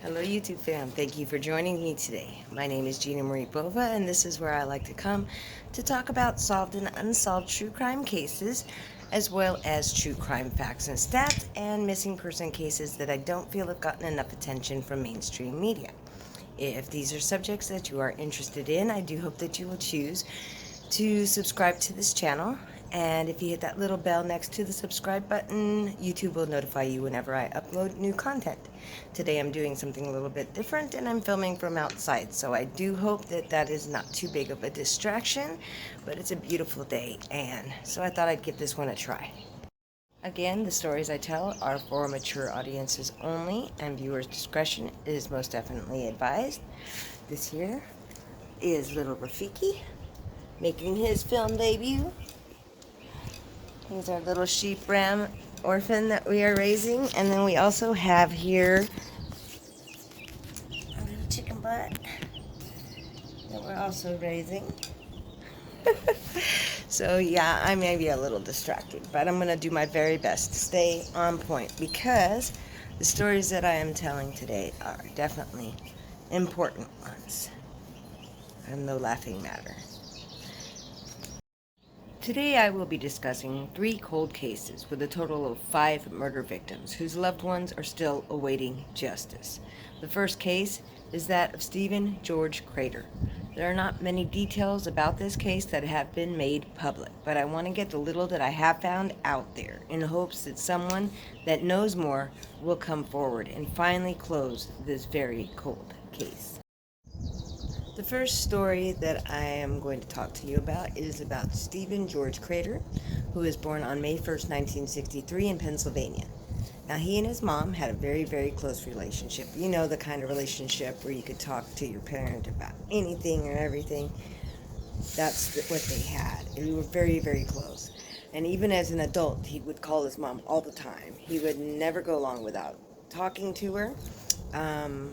Hello, YouTube fam. Thank you for joining me today. My name is Gina Marie Bova, and this is where I like to come to talk about solved and unsolved true crime cases, as well as true crime facts and stats, and missing person cases that I don't feel have gotten enough attention from mainstream media. If these are subjects that you are interested in, I do hope that you will choose to subscribe to this channel. And if you hit that little bell next to the subscribe button, YouTube will notify you whenever I upload new content. Today I'm doing something a little bit different and I'm filming from outside, so I do hope that that is not too big of a distraction, but it's a beautiful day, and so I thought I'd give this one a try. Again, the stories I tell are for mature audiences only, and viewers' discretion is most definitely advised. This here is little Rafiki making his film debut. He's our little sheep ram orphan that we are raising. And then we also have here a little chicken butt that we're also raising. So yeah, I may be a little distracted, but I'm going to do my very best to stay on point because the stories that I am telling today are definitely important ones and no laughing matter. Today I will be discussing 3 cold cases with a total of 5 murder victims whose loved ones are still awaiting justice. The first case is that of Stephen George Crater. There are not many details about this case that have been made public, but I want to get the little that I have found out there in hopes that someone that knows more will come forward and finally close this very cold case. The first story that I am going to talk to you about is about Stephen George Crater, who was born on May 1st, 1963 in Pennsylvania. Now, he and his mom had a very, very close relationship. You know, the kind of relationship where you could talk to your parent about anything or everything. That's what they had. They were very, very close. And even as an adult, he would call his mom all the time. He would never go long without talking to her.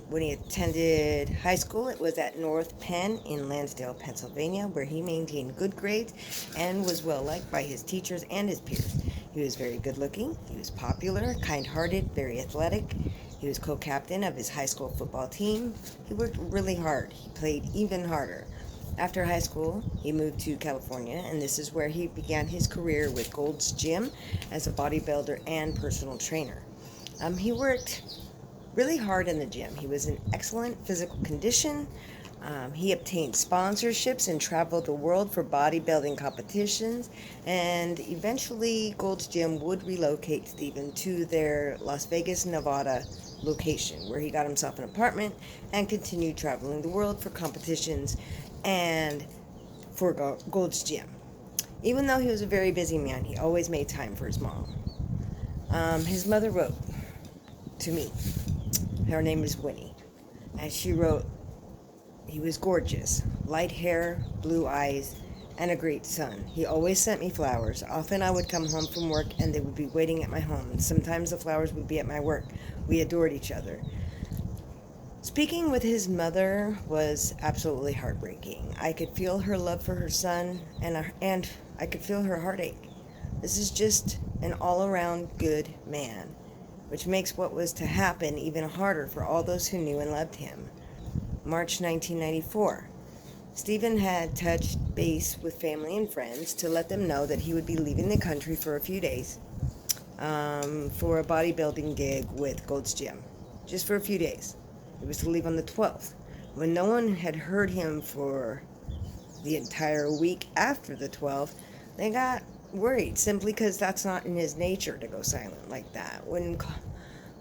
When he attended high school, it was at North Penn in Lansdale, Pennsylvania, where he maintained good grades and was well liked by his teachers and his peers. He was very good looking, he was popular, kind hearted, very athletic. He was co captain of his high school football team. He worked really hard, he played even harder. After high school, he moved to California, and this is where he began his career with Gold's Gym as a bodybuilder and personal trainer. He worked really hard in the gym. He was in excellent physical condition. He obtained sponsorships and traveled the world for bodybuilding competitions. And eventually, Gold's Gym would relocate Stephen to their Las Vegas, Nevada location, where he got himself an apartment and continued traveling the world for competitions and for Gold's Gym. Even though he was a very busy man, he always made time for his mom. His mother wrote to me. Her name is Winnie. And she wrote, he was gorgeous, light hair, blue eyes, and a great son. He always sent me flowers. Often I would come home from work and they would be waiting at my home, and sometimes the flowers would be at my work. We adored each other. Speaking with his mother was absolutely heartbreaking. I could feel her love for her son, and I could feel her heartache. This is just an all-around good man, which makes what was to happen even harder for all those who knew and loved him. March 1994. Stephen had touched base with family and friends to let them know that he would be leaving the country for a few days for a bodybuilding gig with Gold's Gym. Just for a few days. He was to leave on the 12th. When no one had heard him for the entire week after the 12th, they got worried simply because that's not in his nature to go silent like that. When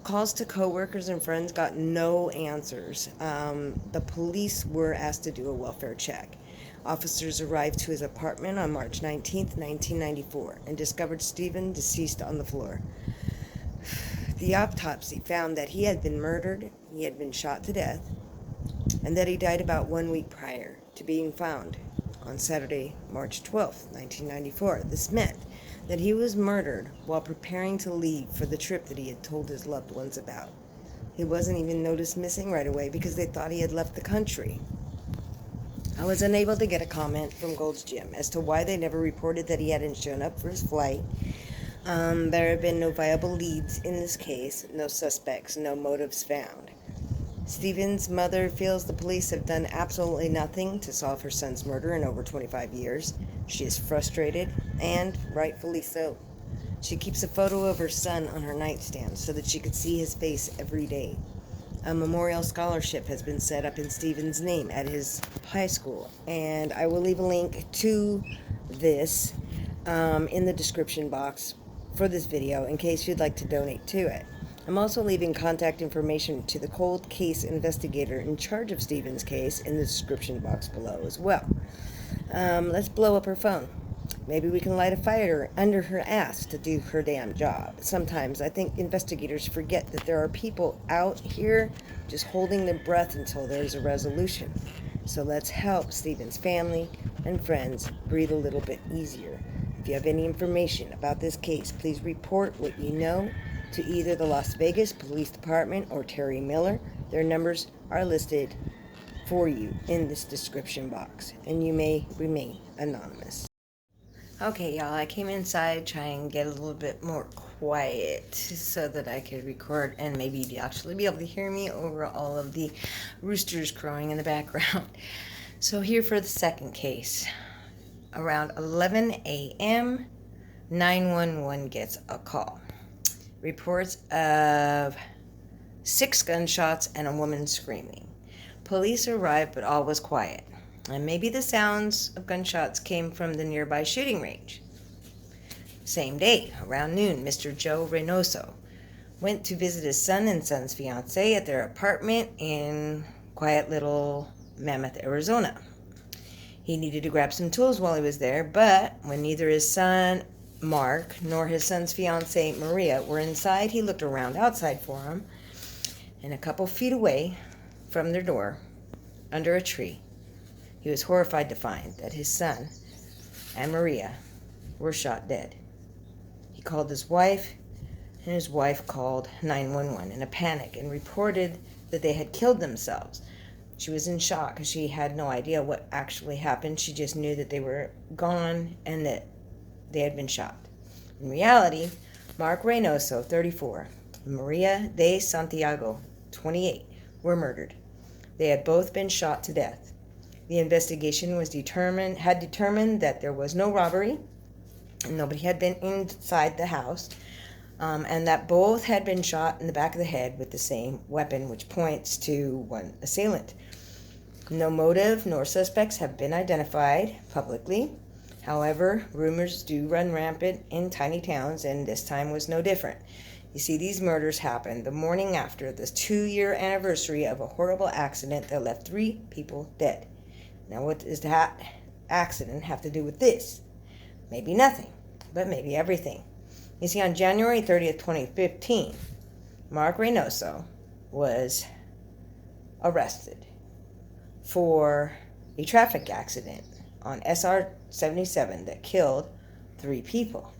calls to coworkers and friends got no answers, the police were asked to do a welfare check. Officers arrived to his apartment on March 19th, 1994, and discovered Stephen deceased on the floor. The autopsy found that he had been murdered, he had been shot to death, and that he died about 1 week prior to being found on Saturday, March 12th, 1994. This meant that he was murdered while preparing to leave for the trip that he had told his loved ones about. He wasn't even noticed missing right away because they thought he had left the country. I was unable to get a comment from Gold's Gym as to why they never reported that he hadn't shown up for his flight. There have been no viable leads in this case, no suspects, no motives found. Stephen's mother feels the police have done absolutely nothing to solve her son's murder in over 25 years. She is frustrated, and rightfully so. She keeps a photo of her son on her nightstand so that she could see his face every day. A memorial scholarship has been set up in Stephen's name at his high school, and I will leave a link to this in the description box for this video in case you'd like to donate to it. I'm also leaving contact information to the cold case investigator in charge of Stephen's case in the description box below as well. Let's blow up her phone. Maybe we can light a fire under her ass to do her damn job. Sometimes I think investigators forget that there are people out here just holding their breath until there's a resolution. So let's help Stephen's family and friends breathe a little bit easier. If you have any information about this case, please report what you know to either the Las Vegas Police Department or Terri Miller. Their numbers are listed for you in this description box, and you may remain anonymous. Okay, y'all, I came inside trying to get a little bit more quiet so that I could record and maybe you'd actually be able to hear me over all of the roosters crowing in the background. So here for the second case. Around 11 a.m., 911 gets a call. Reports of 6 gunshots and a woman screaming. Police arrived, but all was quiet. And maybe the sounds of gunshots came from the nearby shooting range. Same day, around noon, Mr. Joe Reynoso went to visit his son and son's fiancée at their apartment in quiet little Mammoth, Arizona. He needed to grab some tools while he was there, but when neither his son, Mark, nor his son's fiancée, Maria, were inside, he looked around outside for them, and a couple feet away from their door, under a tree, he was horrified to find that his son and Maria were shot dead. He called his wife, and his wife called 911 in a panic and reported that they had killed themselves. She was in shock because she had no idea what actually happened. She just knew that they were gone and that they had been shot. In reality, Mark Reynoso, 34, and Maria de Santiago, 28, were murdered. They had both been shot to death. The investigation had determined that there was no robbery, and nobody had been inside the house, and that both had been shot in the back of the head with the same weapon, which points to one assailant. No motive nor suspects have been identified publicly. However, rumors do run rampant in tiny towns, and this time was no different. You see, these murders happened the morning after the 2-year anniversary of a horrible accident that left 3 people dead. Now, what does that accident have to do with this? Maybe nothing, but maybe everything. You see, on January 30th, 2015, Mark Reynoso was arrested for a traffic accident on SR 77 that killed 3 people.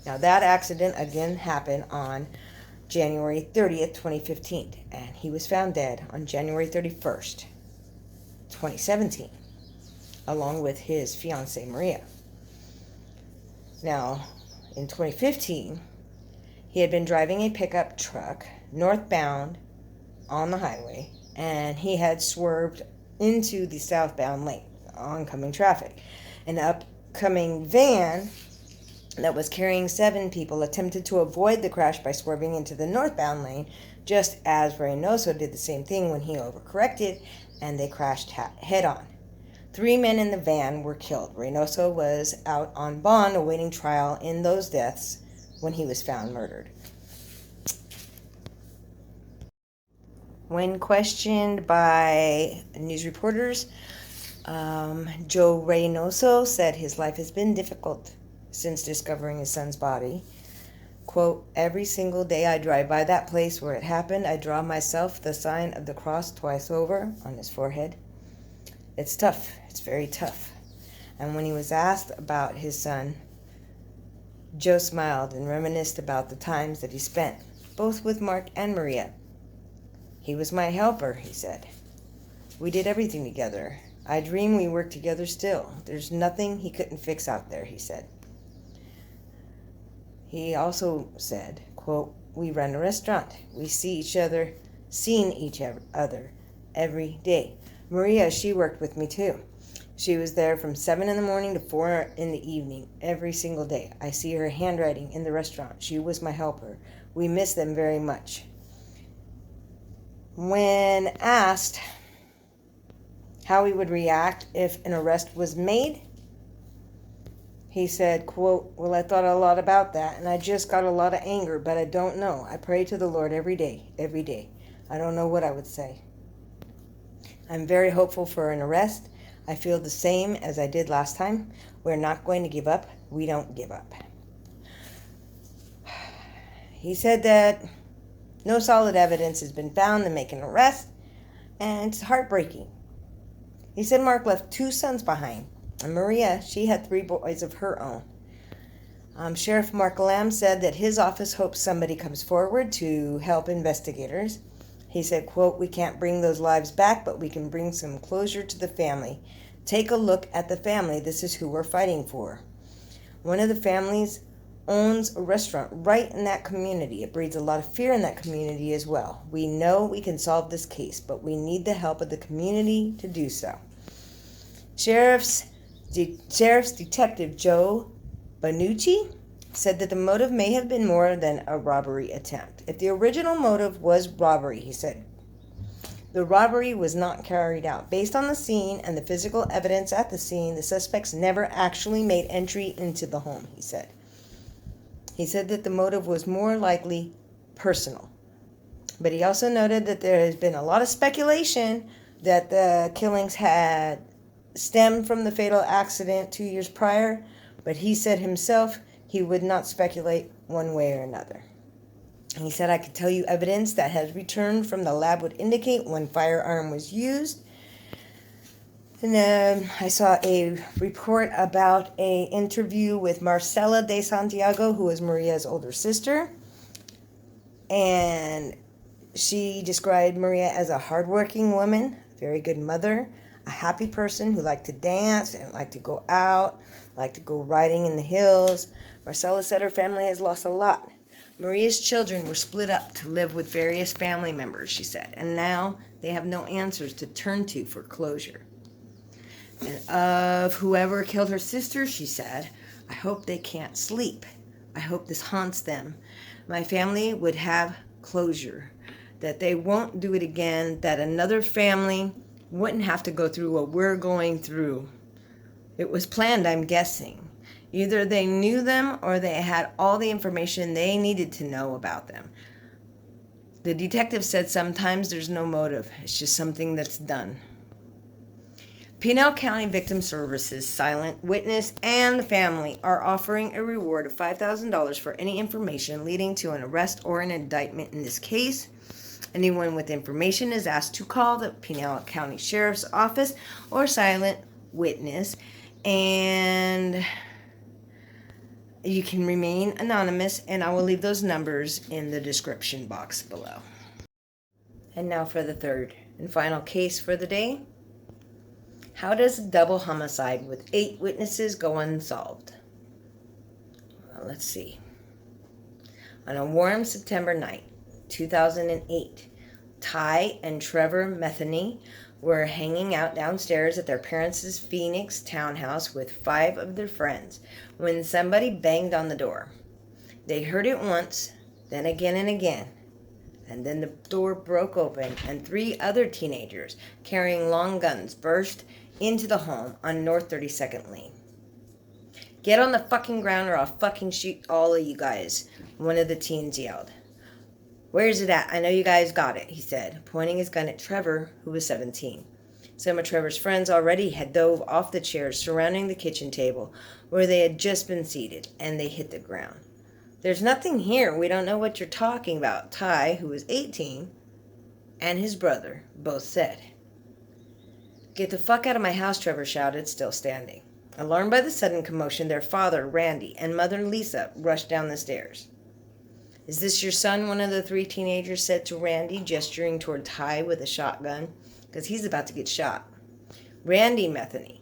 Now, that accident again happened on January 30th, 2015, and he was found dead on January 31st, 2017. Along with his fiancée, Maria. Now, in 2015, he had been driving a pickup truck northbound on the highway, and he had swerved into the southbound lane, oncoming traffic. An upcoming van that was carrying 7 people attempted to avoid the crash by swerving into the northbound lane, just as Reynoso did the same thing when he overcorrected, and they crashed head-on. 3 men in the van were killed. Reynoso was out on bond awaiting trial in those deaths when he was found murdered. When questioned by news reporters, Joe Reynoso said his life has been difficult since discovering his son's body. Quote, "Every single day I drive by that place where it happened, I draw myself the sign of the cross twice over on his forehead. It's tough. It's very tough." And when he was asked about his son, Joe smiled and reminisced about the times that he spent, both with Mark and Maria. "He was my helper," he said. "We did everything together. I dream we work together still. There's nothing he couldn't fix out there," he said. He also said, quote, "We run a restaurant. We see each other seeing each other every day. Maria, she worked with me too. She was there from 7 in the morning to 4 in the evening every single day. I see her handwriting in the restaurant. She was my helper. We miss them very much. When asked how he would react if an arrest was made, he said, quote, "Well, I thought a lot about that, and I just got a lot of anger, but I don't know. I pray to the Lord every day. I don't know what I would say. I'm very hopeful for an arrest. I feel the same as I did last time. We're not going to give up. We don't give up." He said that no solid evidence has been found to make an arrest, and it's heartbreaking. He said Mark left 2 sons behind, and Maria, she had 3 boys of her own. Sheriff Mark Lamb said that his office hopes somebody comes forward to help investigators. He said, quote, "We can't bring those lives back, but we can bring some closure to the family. Take a look at the family. This is who we're fighting for." One of the families owns a restaurant right in that community. It breeds a lot of fear in that community as well. We know we can solve this case, but we need the help of the community to do so. Sheriff's Detective Joe Banucci said that the motive may have been more than a robbery attempt. If the original motive was robbery, he said, the robbery was not carried out. Based on the scene and the physical evidence at the scene, the suspects never actually made entry into the home, he said. He said that the motive was more likely personal. But he also noted that there has been a lot of speculation that the killings had stemmed from the fatal accident 2 years prior, but he said himself he would not speculate one way or another. He said, "I could tell you evidence that has returned from the lab would indicate when firearm was used." And I saw a report about an interview with Marcela de Santiago, who is Maria's older sister. And she described Maria as a hardworking woman, a very good mother, a happy person who liked to dance and liked to go out, liked to go riding in the hills. Marcela said her family has lost a lot. Maria's children were split up to live with various family members, she said, and now they have no answers to turn to for closure. And of whoever killed her sister, she said, "I hope they can't sleep. I hope this haunts them. My family would have closure, that they won't do it again, that another family wouldn't have to go through what we're going through. It was planned, I'm guessing. Either they knew them or they had all the information they needed to know about them." The detective said sometimes there's no motive. It's just something that's done. Pinal County Victim Services, Silent Witness, and the family are offering a reward of $5,000 for any information leading to an arrest or an indictment in this case. Anyone with information is asked to call the Pinal County Sheriff's Office or Silent Witness, and you can remain anonymous, and I will leave those numbers in the description box below. And now for the third and final case for the day. How does a double homicide with 8 witnesses go unsolved? Well, let's see. On a warm September night, 2008, Ty and Trevor Metheny were hanging out downstairs at their parents' Phoenix townhouse with 5 of their friends when somebody banged on the door. They heard it once, then again and again. And then the door broke open and 3 other teenagers carrying long guns burst into the home on North 32nd Lane. "Get on the fucking ground or I'll fucking shoot all of you guys," one of the teens yelled. "Where's it at? I know you guys got it," he said, pointing his gun at Trevor, who was 17. Some of Trevor's friends already had dove off the chairs surrounding the kitchen table where they had just been seated, and they hit the ground. "There's nothing here. We don't know what you're talking about," Ty, who was 18, and his brother both said. "Get the fuck out of my house," Trevor shouted, still standing. Alarmed by the sudden commotion, their father, Randy, and mother, Lisa, rushed down the stairs. "Is this your son?" one of the 3 teenagers said to Randy, gesturing toward Ty with a shotgun, because he's about to get shot. Randy Metheny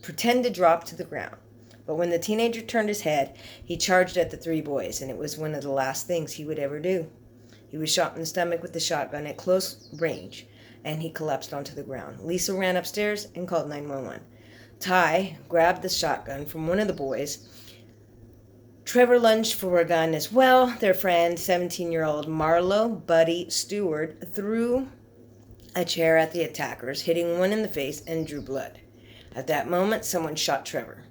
pretended to drop to the ground, but when the teenager turned his head, he charged at the 3 boys, and it was one of the last things he would ever do. He was shot in the stomach with the shotgun at close range, and he collapsed onto the ground. Lisa ran upstairs and called 911. Ty grabbed the shotgun from one of the boys. Trevor lunged for a gun as well. Their friend, 17-year-old Marlo Buddy Stewart, threw a chair at the attackers, hitting one in the face and drew blood. At that moment, someone shot Trevor.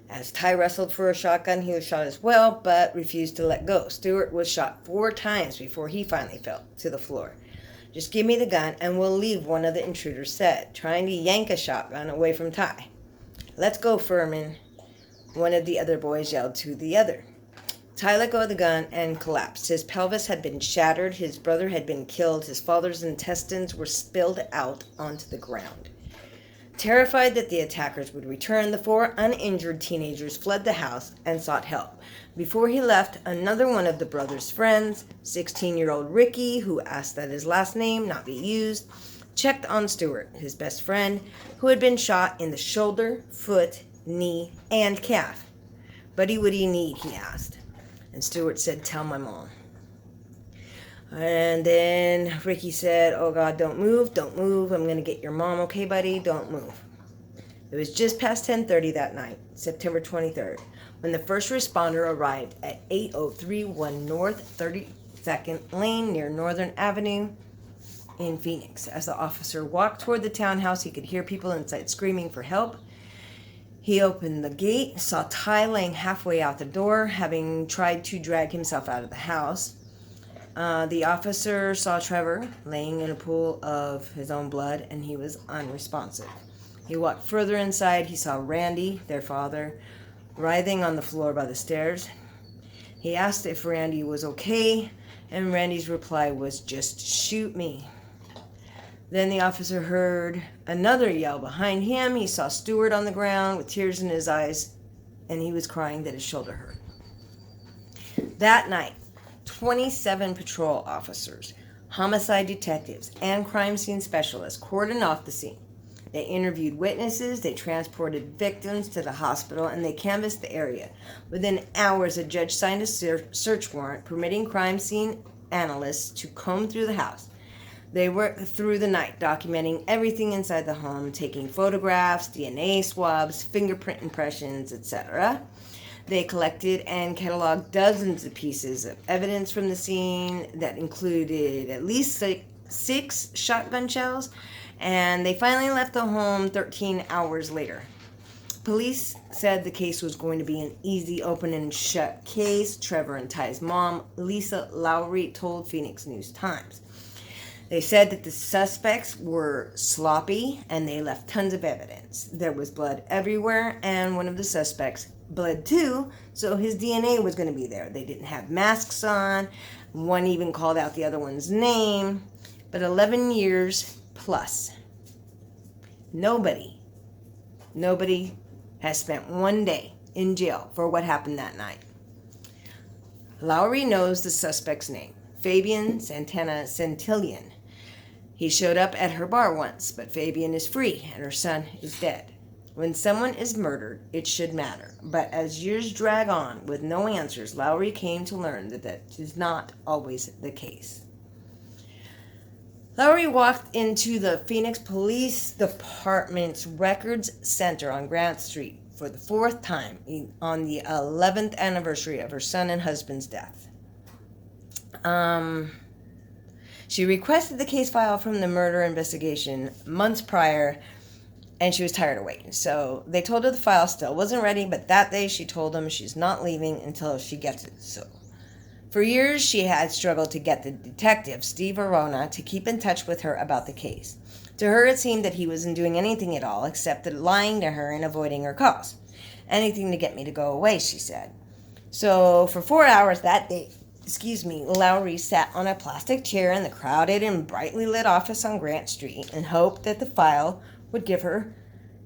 As Ty wrestled for a shotgun, he was shot as well, but refused to let go. Stewart was shot 4 times before he finally fell to the floor. "Just give me the gun and we'll leave," one of the intruders said, trying to yank a shotgun away from Ty. "Let's go, Furman," one of the other boys yelled to the other. Ty let go of the gun and collapsed. His pelvis had been shattered, his brother had been killed, his father's intestines were spilled out onto the ground. Terrified that the attackers would return, the 4 uninjured teenagers fled the house and sought help. Before he left, another one of the brothers' friends, 16-year-old Ricky, who asked that his last name not be used, checked on Stewart, his best friend, who had been shot in the shoulder, foot, knee, and calf. "Buddy, what do you need?" he asked. And Stewart said, "Tell my mom." And then Ricky said, "Oh God, don't move, I'm going to get your mom, okay, buddy, don't move." It was just past 10:30 that night, September 23rd, when the first responder arrived at 8031 North 32nd Lane near Northern Avenue in Phoenix. As the officer walked toward the townhouse, he could hear people inside screaming for help. He opened the gate, saw Ty laying halfway out the door, having tried to drag himself out of the house. The officer saw Trevor laying in a pool of his own blood, and he was unresponsive. He walked further inside. He saw Randy, their father, writhing on the floor by the stairs. He asked if Randy was okay, and Randy's reply was, "Just shoot me." Then the officer heard another yell behind him. He saw Stewart on the ground with tears in his eyes, and he was crying that his shoulder hurt. That night, 27 patrol officers, homicide detectives, and crime scene specialists cordoned off the scene. They interviewed witnesses, they transported victims to the hospital, and they canvassed the area. Within hours, a judge signed a search warrant permitting crime scene analysts to comb through the house. They worked through the night, documenting everything inside the home, taking photographs, DNA swabs, fingerprint impressions, etc. They collected and cataloged dozens of pieces of evidence from the scene that included at least 6 shotgun shells, and they finally left the home 13 hours later. Police said the case was going to be an easy open and shut case. Trevor and Ty's mom, Lisa Lowry, told Phoenix News-Times. They said that the suspects were sloppy and they left tons of evidence. There was blood everywhere, and one of the suspects bled too, so his DNA was going to be there. They didn't have masks on. One even called out the other one's name. But 11 years plus, nobody has spent one day in jail for what happened that night. Lowry knows the suspect's name, Fabian Santana Centillion. He showed up at her bar once, but Fabian is free and her son is dead. When someone is murdered, it should matter. But as years drag on with no answers, Lowry came to learn that that is not always the case. Lowry walked into the Phoenix Police Department's Records Center on Grant Street for the 4th time on the 11th anniversary of her son and husband's death. She requested the case file from the murder investigation months prior, and she was tired of waiting. So they told her the file still wasn't ready, but that day she told them she's not leaving until she gets it. So for years, she had struggled to get the detective, Steve Arona, to keep in touch with her about the case. To her, it seemed that he wasn't doing anything at all except lying to her and avoiding her calls. "Anything to get me to go away," she said. So for 4 hours that day, Lowry sat on a plastic chair in the crowded and brightly lit office on Grant Street and hoped that the file would give her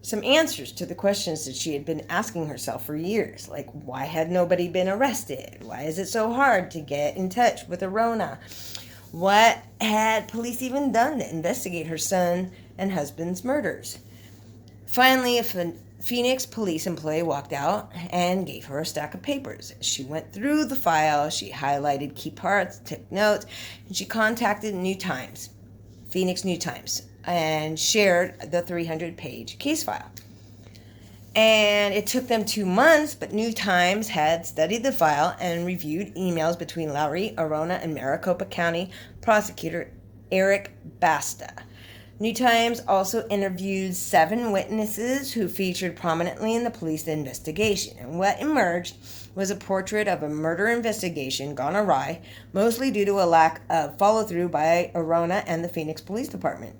some answers to the questions that she had been asking herself for years, like why had nobody been arrested? Why is it so hard to get in touch with Arona? What had police even done to investigate her son and husband's murders? Finally, a Phoenix police employee walked out and gave her a stack of papers. She went through the file, she highlighted key parts, took notes, and she contacted Phoenix New Times, and shared the 300-page case file. And it took them 2 months, but New Times had studied the file and reviewed emails between Lowry, Arona, and Maricopa County prosecutor Eric Basta. New Times also interviewed 7 witnesses who featured prominently in the police investigation, and what emerged was a portrait of a murder investigation gone awry, mostly due to a lack of follow-through by Arona and the Phoenix Police Department.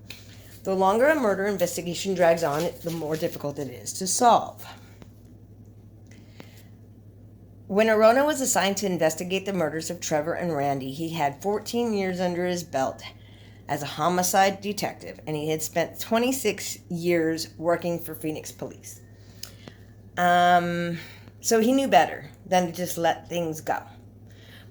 The longer a murder investigation drags on, the more difficult it is to solve. When Arona was assigned to investigate the murders of Trevor and Randy, he had 14 years under his belt as a homicide detective, and he had spent 26 years working for Phoenix Police. So he knew better than to just let things go.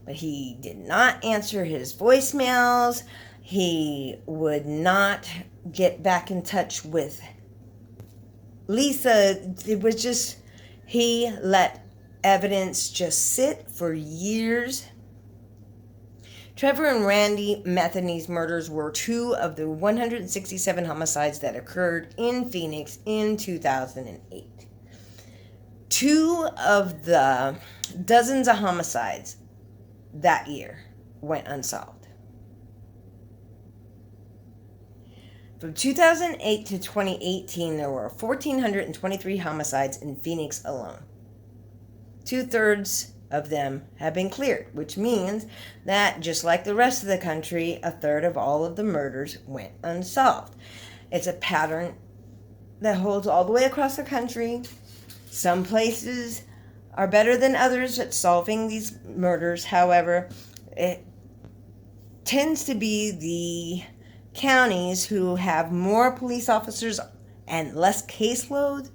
But he did not answer his voicemails. He would not get back in touch with Lisa. It was just, he let evidence just sit for years. Trevor and Randy Methany's murders were 2 of the 167 homicides that occurred in Phoenix in 2008. 2 of the dozens of homicides that year went unsolved. From 2008 to 2018, there were 1,423 homicides in Phoenix alone. 2/3 of them have been cleared, which means that, just like the rest of the country, 1/3 of all of the murders went unsolved. It's a pattern that holds all the way across the country. Some places are better than others at solving these murders. However, it tends to be the counties who have more police officers and less caseload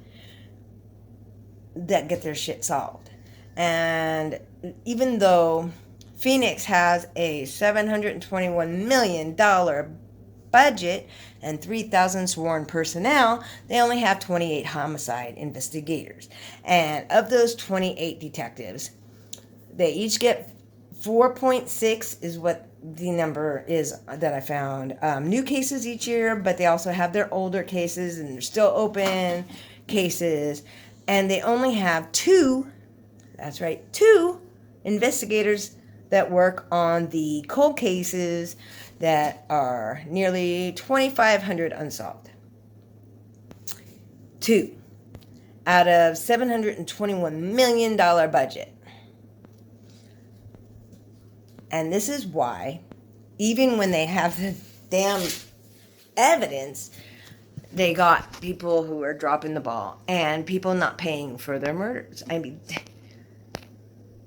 that get their shit solved. And even though Phoenix has a $721 million budget and 3,000 sworn personnel, they only have 28 homicide investigators. And of those 28 detectives, they each get 4.6 is what the number is that I found. New cases each year, but they also have their older cases, and they're still open cases. And they only have 2, that's right, 2 investigators that work on the cold cases that are nearly 2,500 unsolved. 2 out of $721 million budget. And this is why, even when they have the damn evidence, they got people who are dropping the ball and people not paying for their murders. I mean,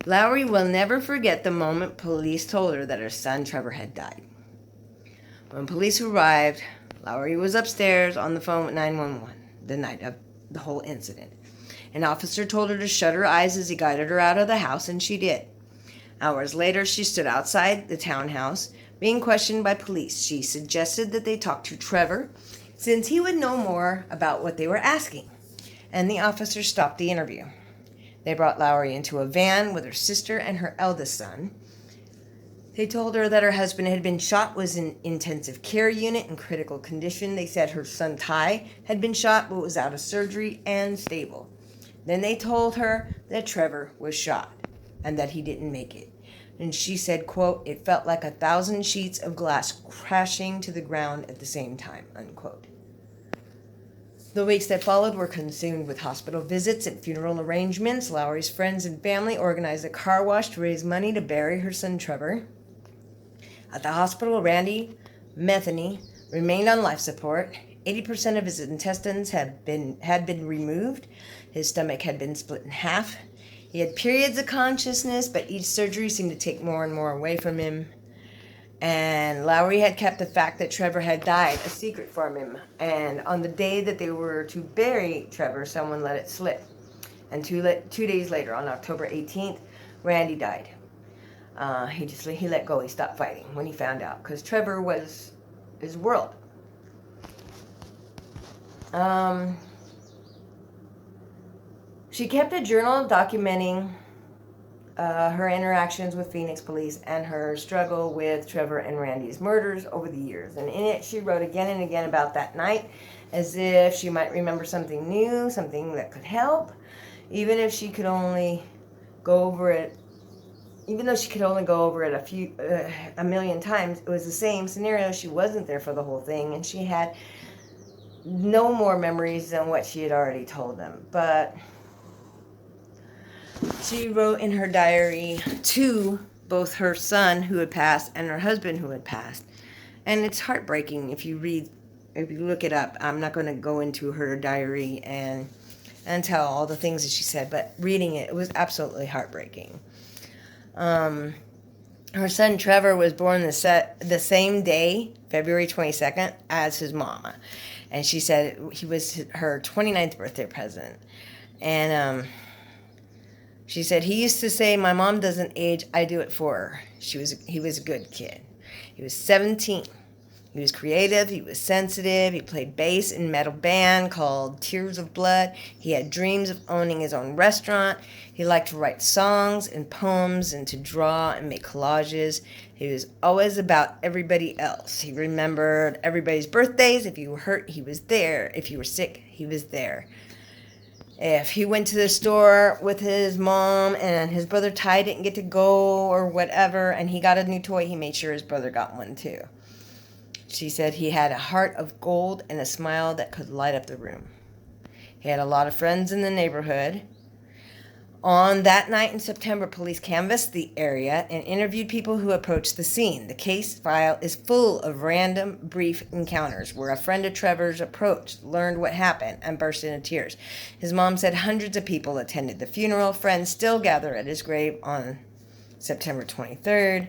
Lowry will never forget the moment police told her that her son Trevor had died. When police arrived, Lowry was upstairs on the phone with 911 the night of the whole incident. An officer told her to shut her eyes as he guided her out of the house, and she did. Hours later, she stood outside the townhouse being questioned by police. She suggested that they talk to Trevor, since he would know more about what they were asking, and the officer stopped the interview. They brought Lowry into a van with her sister and her eldest son. They told her that her husband had been shot, was in intensive care unit in critical condition. They said her son Ty had been shot but was out of surgery and stable. Then they told her that Trevor was shot and that he didn't make it. And she said, quote, "It felt like 1,000 sheets of glass crashing to the ground at the same time," unquote. The weeks that followed were consumed with hospital visits and funeral arrangements. Lowry's friends and family organized a car wash to raise money to bury her son Trevor. At the hospital, Randy Metheny remained on life support. 80% of his intestines had been removed. His stomach had been split in half. He had periods of consciousness, but each surgery seemed to take more and more away from him. And Lowry had kept the fact that Trevor had died a secret from him. And on the day that they were to bury Trevor, someone let it slip. And 2 days later, on October 18th, Randy died. He let go. He stopped fighting when he found out, because Trevor was his world. She kept a journal documenting her interactions with Phoenix police and her struggle with Trevor and Randy's murders over the years. And in it, she wrote again and again about that night, as if she might remember something new, something that could help, even if she could only go over it. Even though she could only go over it a million times, it was the same scenario. She wasn't there for the whole thing, and she had no more memories than what she had already told them. But she wrote in her diary to both her son who had passed and her husband who had passed. And it's heartbreaking if you look it up. I'm not going to go into her diary and tell all the things that she said, but reading it, it was absolutely heartbreaking. Her son Trevor was born the same day, February 22nd, as his mama. And she said he was her 29th birthday present. And she said, he used to say, my mom doesn't age, I do it for her. He was a good kid. He was 17. He was creative, he was sensitive, he played bass in a metal band called Tears of Blood. He had dreams of owning his own restaurant. He liked to write songs and poems and to draw and make collages. He was always about everybody else. He remembered everybody's birthdays. If you were hurt, he was there. If you were sick, he was there. If he went to the store with his mom and his brother Ty didn't get to go or whatever, and he got a new toy, he made sure his brother got one too. She said he had a heart of gold and a smile that could light up the room. He had a lot of friends in the neighborhood. On that night in September, police canvassed the area and interviewed people who approached the scene. The case file is full of random, brief encounters where a friend of Trevor's approached, learned what happened, and burst into tears. His mom said hundreds of people attended the funeral. Friends still gather at his grave on September 23rd.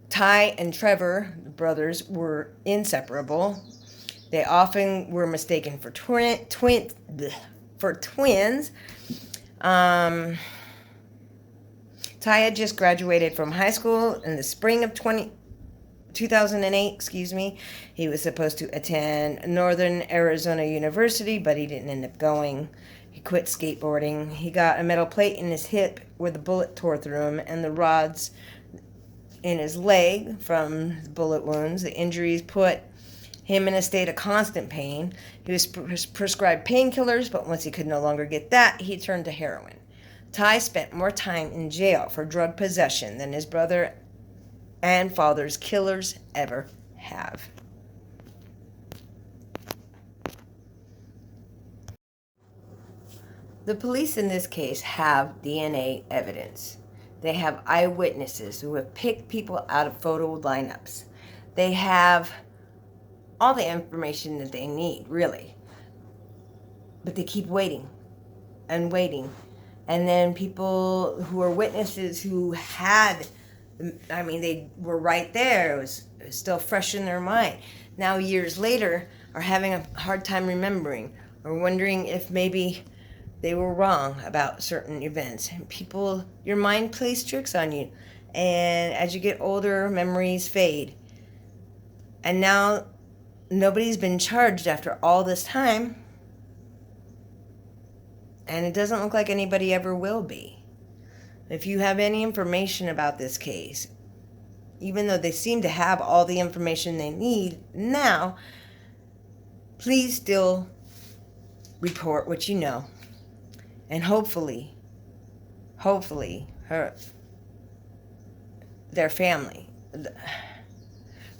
Ty and Trevor, the brothers, were inseparable. They often were mistaken for twins. Ty had just graduated from high school in the spring of 2008. He was supposed to attend Northern Arizona University, but he didn't end up going. He quit skateboarding. He got a metal plate in his hip where the bullet tore through him, and the rods in his leg from bullet wounds. The injuries put him in a state of constant pain. He was prescribed painkillers, but once he could no longer get that, he turned to heroin. Ty spent more time in jail for drug possession than his brother and father's killers ever have. The police in this case have DNA evidence. They have eyewitnesses who have picked people out of photo lineups. They have all the information that they need, really. But they keep waiting and waiting. And then people who are witnesses who they were right there. It was still fresh in their mind. Now, years later, are having a hard time remembering or wondering if maybe they were wrong about certain events. And people, your mind plays tricks on you. And as you get older, memories fade. And now nobody's been charged after all this time. And it doesn't look like anybody ever will be. If you have any information about this case, even though they seem to have all the information they need now, please still report what you know. And hopefully, their family,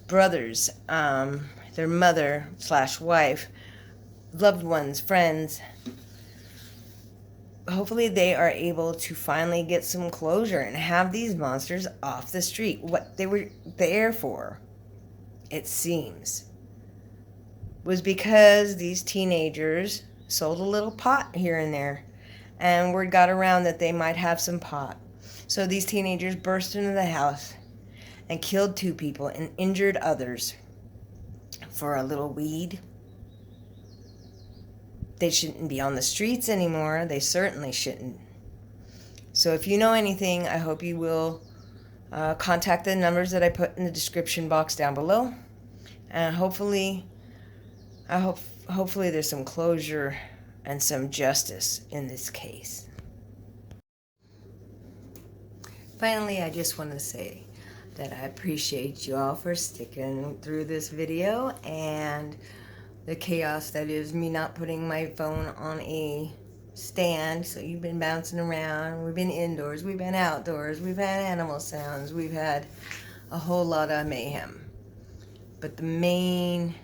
brothers, their mother/wife, loved ones, friends, hopefully they are able to finally get some closure and have these monsters off the street. What they were there for, it seems, was because these teenagers sold a little pot here and there. And word got around that they might have some pot. So these teenagers burst into the house and killed 2 people and injured others for a little weed. They shouldn't be on the streets anymore. They certainly shouldn't. So if you know anything, I hope you will contact the numbers that I put in the description box down below. And hopefully there's some closure and some justice in this case. Finally, I just want to say that I appreciate you all for sticking through this video and the chaos that is me not putting my phone on a stand. So you've been bouncing around. We've been indoors. We've been outdoors. We've had animal sounds. We've had a whole lot of mayhem. But the main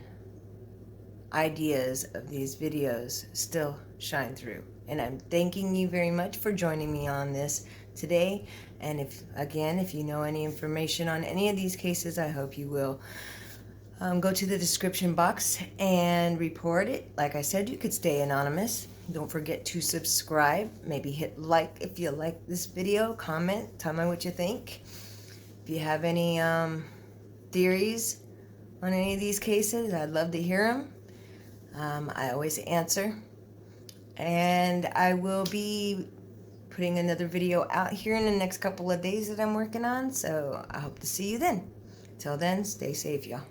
ideas of these videos still shine through. And I'm thanking you very much for joining me on this today. And if you know any information on any of these cases, I hope you will go to the description box and report it. Like I said, you could stay anonymous. Don't forget to subscribe. Maybe hit like if you like this video. Comment. Tell me what you think. If you have any theories on any of these cases, I'd love to hear them. I always answer. And I will be putting another video out here in the next couple of days that I'm working on. So I hope to see you then. Till then, stay safe, y'all.